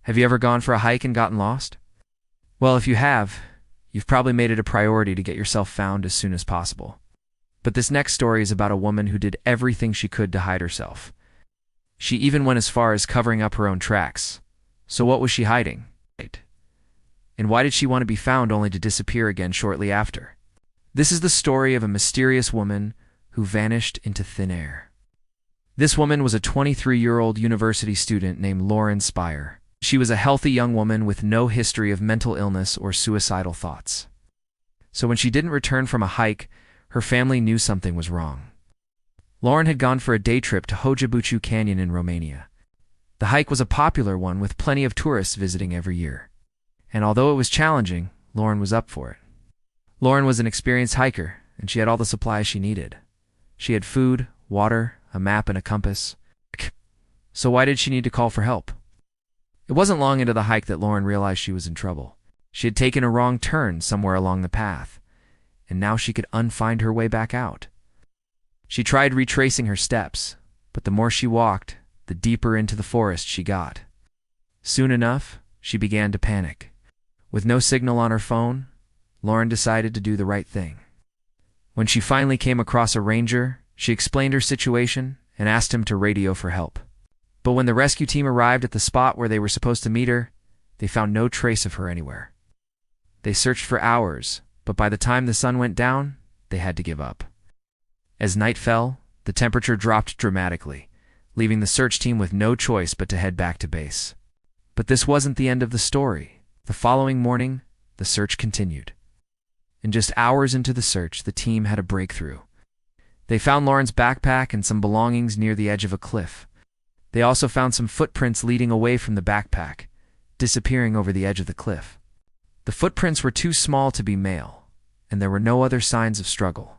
Have you ever gone for a hike and gotten lost? Well, if you have, you've probably made it a priority to get yourself found as soon as possible. But this next story is about a woman who did everything she could to hide herself. She even went as far as covering up her own tracks. So what was she hiding? And why did she want to be found only to disappear again shortly after? This is the story of a mysterious woman who vanished into thin air. This woman was a 23-year-old university student named Lauren Spire. She was a healthy young woman with no history of mental illness or suicidal thoughts. So when she didn't return from a hike, her family knew something was wrong. Lauren had gone for a day trip to Hojabucu Canyon in Romania. The hike was a popular one with plenty of tourists visiting every year. And although it was challenging, Lauren was up for it. Lauren was an experienced hiker, and she had all the supplies she needed. She had food, water, a map, and a compass. So why did she need to call for help? It wasn't long into the hike that Lauren realized she was in trouble. She had taken a wrong turn somewhere along the path, and now she could unfind her way back out. She tried retracing her steps, but the more she walked, the deeper into the forest she got. Soon enough, she began to panic. With no signal on her phone, Lauren decided to do the right thing. When she finally came across a ranger, she explained her situation and asked him to radio for help. But when the rescue team arrived at the spot where they were supposed to meet her, they found no trace of her anywhere. They searched for hours, but by the time the sun went down, they had to give up. As night fell, the temperature dropped dramatically, leaving the search team with no choice but to head back to base. But this wasn't the end of the story. The following morning, the search continued. And just hours into the search, the team had a breakthrough. They found Lauren's backpack and some belongings near the edge of a cliff. They also found some footprints leading away from the backpack, disappearing over the edge of the cliff. The footprints were too small to be male, and there were no other signs of struggle.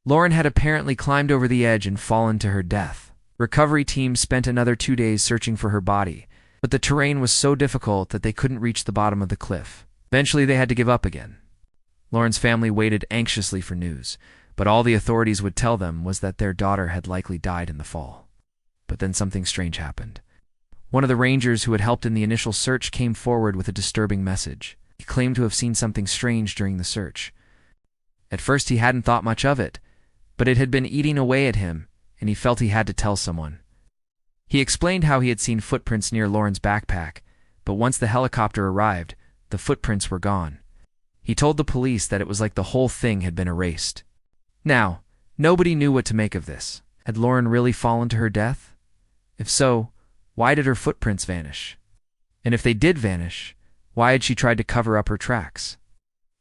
Lauren had apparently climbed over the edge and fallen to her death. Recovery teams spent another 2 days searching for her body, but the terrain was so difficult that they couldn't reach the bottom of the cliff. Eventually, they had to give up again. Lauren's family waited anxiously for news, but all the authorities would tell them was that their daughter had likely died in the fall. But then something strange happened. One of the rangers who had helped in the initial search came forward with a disturbing message. He claimed to have seen something strange during the search. At first he hadn't thought much of it, but it had been eating away at him, and he felt he had to tell someone. He explained how he had seen footprints near Lauren's backpack, but once the helicopter arrived, the footprints were gone. He told the police that it was like the whole thing had been erased. Now, nobody knew what to make of this. Had Lauren really fallen to her death? If so, why did her footprints vanish? And if they did vanish, why had she tried to cover up her tracks?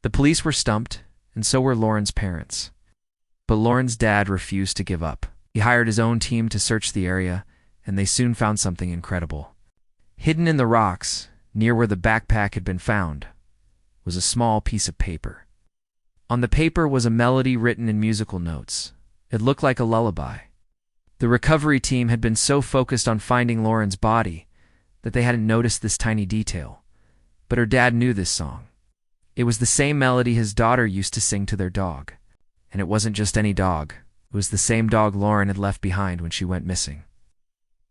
The police were stumped, and so were Lauren's parents. But Lauren's dad refused to give up. He hired his own team to search the area, and they soon found something incredible. Hidden in the rocks, near where the backpack had been found, was a small piece of paper. On the paper was a melody written in musical notes. It looked like a lullaby. The recovery team had been so focused on finding Lauren's body that they hadn't noticed this tiny detail. But her dad knew this song. It was the same melody his daughter used to sing to their dog. And it wasn't just any dog. It was the same dog Lauren had left behind when she went missing.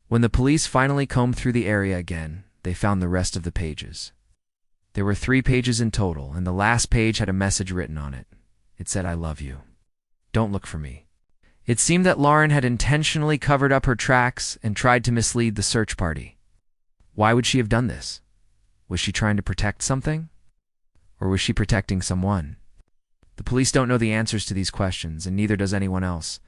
When the police finally combed through the area again, they found the rest of the pages. There were 3 pages in total, and the last page had a message written on it. It said, "I love you. Don't look for me." It seemed that Lauren had intentionally covered up her tracks and tried to mislead the search party. Why would she have done this? Was she trying to protect something? Or was she protecting someone? The police don't know the answers to these questions, and neither does anyone else.